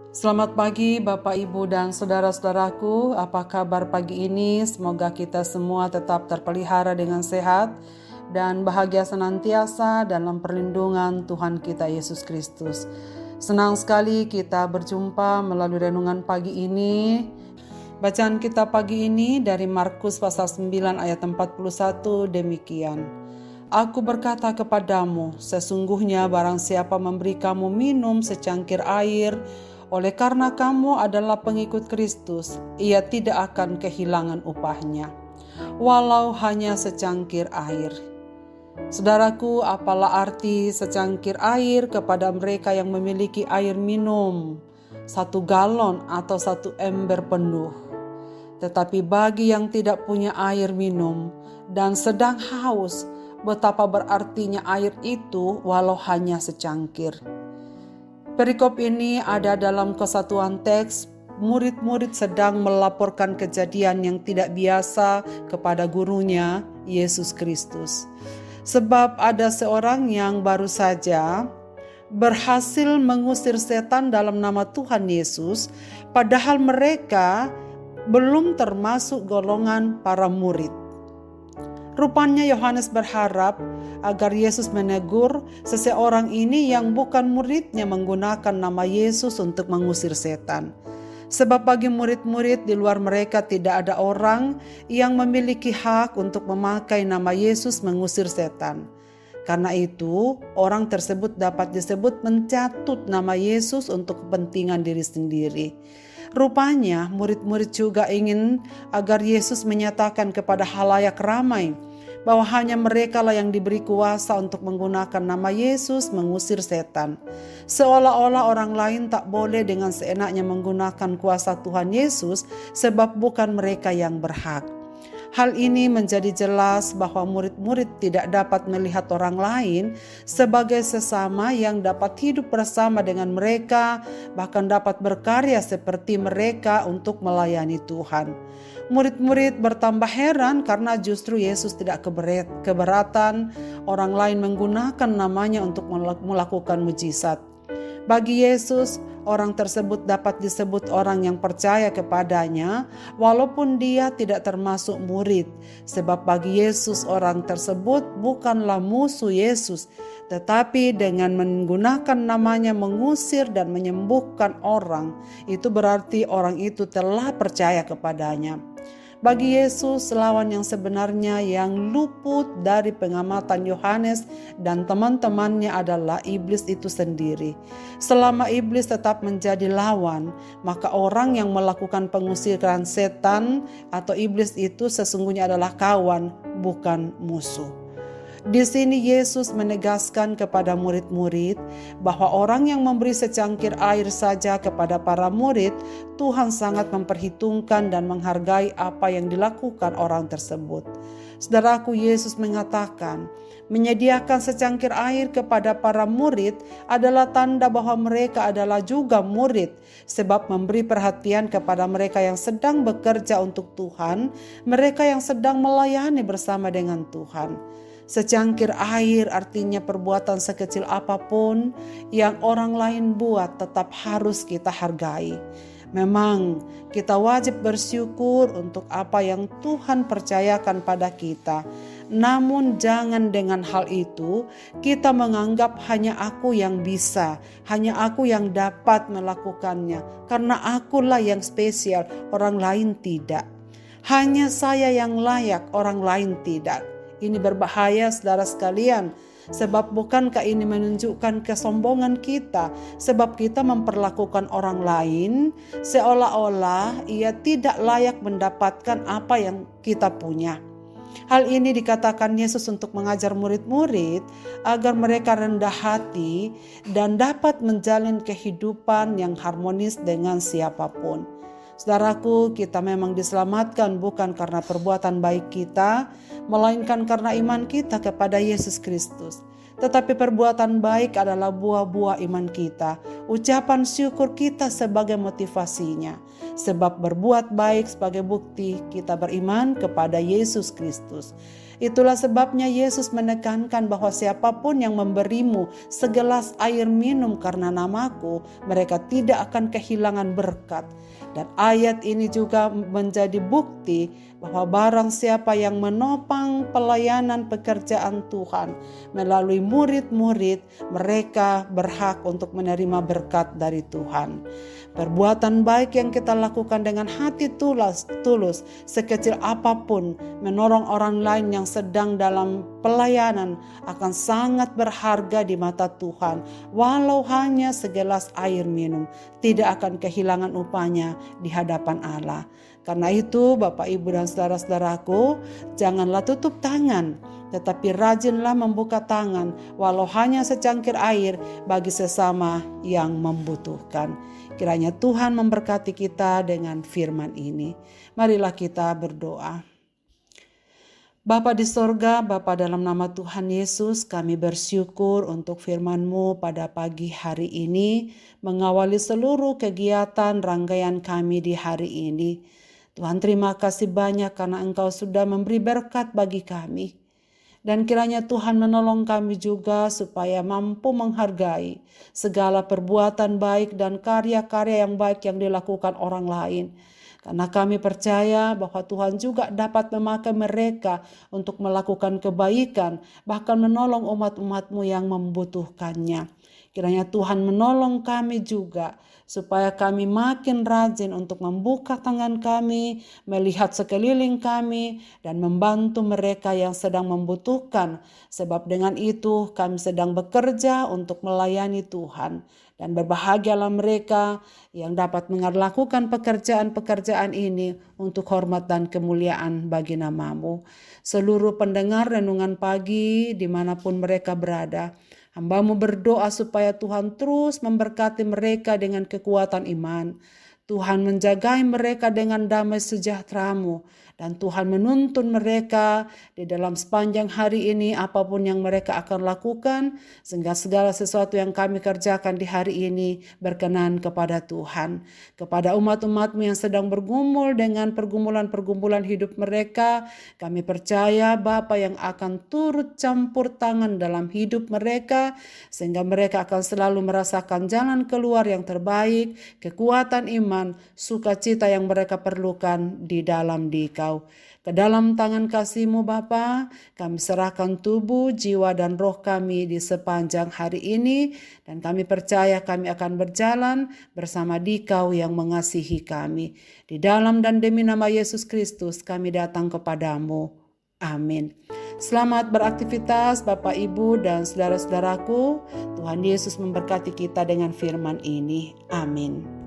Selamat pagi Bapak, Ibu, dan saudara-saudaraku. Apa kabar pagi ini? Semoga kita semua tetap terpelihara dengan sehat dan bahagia senantiasa dalam perlindungan Tuhan kita Yesus Kristus. Senang sekali kita berjumpa melalui renungan pagi ini. Bacaan kita pagi ini dari Markus pasal 9 ayat 41 demikian. Aku berkata kepadamu, sesungguhnya barang siapa memberi kamu minum secangkir air, oleh karena kamu adalah pengikut Kristus, ia tidak akan kehilangan upahnya, walau hanya secangkir air. Saudaraku, apalah arti secangkir air kepada mereka yang memiliki air minum 1 galon atau 1 ember penuh. Tetapi bagi yang tidak punya air minum dan sedang haus, betapa berartinya air itu walau hanya secangkir. Perikop ini ada dalam kesatuan teks. Murid-murid sedang melaporkan kejadian yang tidak biasa kepada gurunya, Yesus Kristus. Sebab ada seorang yang baru saja berhasil mengusir setan dalam nama Tuhan Yesus, padahal mereka belum termasuk golongan para murid. Rupanya Yohanes berharap agar Yesus menegur seseorang ini yang bukan muridnya menggunakan nama Yesus untuk mengusir setan. Sebab bagi murid-murid di luar mereka tidak ada orang yang memiliki hak untuk memakai nama Yesus mengusir setan. Karena itu, orang tersebut dapat disebut mencatut nama Yesus untuk kepentingan diri sendiri. Rupanya murid-murid juga ingin agar Yesus menyatakan kepada halayak ramai bahwa hanya mereka lah yang diberi kuasa untuk menggunakan nama Yesus mengusir setan. Seolah-olah orang lain tak boleh dengan seenaknya menggunakan kuasa Tuhan Yesus sebab bukan mereka yang berhak. Hal ini menjadi jelas bahwa murid-murid tidak dapat melihat orang lain sebagai sesama yang dapat hidup bersama dengan mereka, bahkan dapat berkarya seperti mereka untuk melayani Tuhan. Murid-murid bertambah heran karena justru Yesus tidak keberatan orang lain menggunakan namanya untuk melakukan mujizat. Bagi Yesus, orang tersebut dapat disebut orang yang percaya kepadanya walaupun dia tidak termasuk murid. Sebab bagi Yesus orang tersebut bukanlah musuh Yesus, tetapi dengan menggunakan namanya mengusir dan menyembuhkan orang, itu berarti orang itu telah percaya kepadanya. Bagi Yesus, lawan yang sebenarnya yang luput dari pengamatan Yohanes dan teman-temannya adalah iblis itu sendiri. Selama iblis tetap menjadi lawan, maka orang yang melakukan pengusiran setan atau iblis itu sesungguhnya adalah kawan, bukan musuh. Di sini Yesus menegaskan kepada murid-murid bahwa orang yang memberi secangkir air saja kepada para murid, Tuhan sangat memperhitungkan dan menghargai apa yang dilakukan orang tersebut. Saudaraku, Yesus mengatakan, menyediakan secangkir air kepada para murid adalah tanda bahwa mereka adalah juga murid, sebab memberi perhatian kepada mereka yang sedang bekerja untuk Tuhan, mereka yang sedang melayani bersama dengan Tuhan. Secangkir air artinya perbuatan sekecil apapun yang orang lain buat tetap harus kita hargai. Memang kita wajib bersyukur untuk apa yang Tuhan percayakan pada kita. Namun jangan dengan hal itu kita menganggap hanya aku yang bisa, hanya aku yang dapat melakukannya. Karena akulah yang spesial, orang lain tidak. Hanya saya yang layak, orang lain tidak. Ini berbahaya saudara sekalian, sebab bukankah ini menunjukkan kesombongan kita, sebab kita memperlakukan orang lain seolah-olah ia tidak layak mendapatkan apa yang kita punya. Hal ini dikatakan Yesus untuk mengajar murid-murid agar mereka rendah hati dan dapat menjalin kehidupan yang harmonis dengan siapapun. Saudaraku, kita memang diselamatkan bukan karena perbuatan baik kita, melainkan karena iman kita kepada Yesus Kristus. Tetapi perbuatan baik adalah buah-buah iman kita, ucapan syukur kita sebagai motivasinya. Sebab berbuat baik sebagai bukti kita beriman kepada Yesus Kristus. Itulah sebabnya Yesus menekankan bahwa siapapun yang memberimu segelas air minum karena namaku, mereka tidak akan kehilangan berkat. Dan ayat ini juga menjadi bukti bahwa barang siapa yang menopang pelayanan pekerjaan Tuhan melalui murid-murid, mereka berhak untuk menerima berkat dari Tuhan. Perbuatan baik yang kita lakukan dengan hati tulus, sekecil apapun, menolong orang lain yang sedang dalam pelayanan akan sangat berharga di mata Tuhan. Walau hanya segelas air minum, tidak akan kehilangan upahnya di hadapan Allah. Karena itu Bapak, Ibu, dan saudara-saudaraku, janganlah tutup tangan, tetapi rajinlah membuka tangan walau hanya secangkir air bagi sesama yang membutuhkan. Kiranya Tuhan memberkati kita dengan firman ini. Marilah kita berdoa. Bapa di sorga, Bapa dalam nama Tuhan Yesus, kami bersyukur untuk firman-Mu pada pagi hari ini, mengawali seluruh kegiatan rangkaian kami di hari ini. Tuhan, terima kasih banyak karena Engkau sudah memberi berkat bagi kami. Dan kiranya Tuhan menolong kami juga supaya mampu menghargai segala perbuatan baik dan karya-karya yang baik yang dilakukan orang lain. Karena kami percaya bahwa Tuhan juga dapat memakai mereka untuk melakukan kebaikan, bahkan menolong umat-umat-Mu yang membutuhkannya. Kiranya Tuhan menolong kami juga supaya kami makin rajin untuk membuka tangan kami, melihat sekeliling kami, dan membantu mereka yang sedang membutuhkan. Sebab dengan itu kami sedang bekerja untuk melayani Tuhan. Dan berbahagialah mereka yang dapat melakukan pekerjaan-pekerjaan ini untuk hormat dan kemuliaan bagi nama-Mu. Seluruh pendengar renungan pagi dimanapun mereka berada, hamba-Mu berdoa supaya Tuhan terus memberkati mereka dengan kekuatan iman. Tuhan menjagai mereka dengan damai sejahtera-Mu. Dan Tuhan menuntun mereka di dalam sepanjang hari ini apapun yang mereka akan lakukan. Sehingga segala sesuatu yang kami kerjakan di hari ini berkenan kepada Tuhan. Kepada umat-umat-Mu yang sedang bergumul dengan pergumulan-pergumulan hidup mereka, kami percaya Bapa yang akan turut campur tangan dalam hidup mereka. Sehingga mereka akan selalu merasakan jalan keluar yang terbaik, kekuatan iman, sukacita yang mereka perlukan di dalam Dikau. Ke dalam tangan kasih-Mu Bapa, kami serahkan tubuh, jiwa, dan roh kami di sepanjang hari ini. Dan kami percaya kami akan berjalan bersama Dikau yang mengasihi kami. Di dalam dan demi nama Yesus Kristus kami datang kepadamu. Amin. Selamat beraktivitas Bapak, Ibu, dan saudara-saudaraku. Tuhan Yesus memberkati kita dengan firman ini. Amin.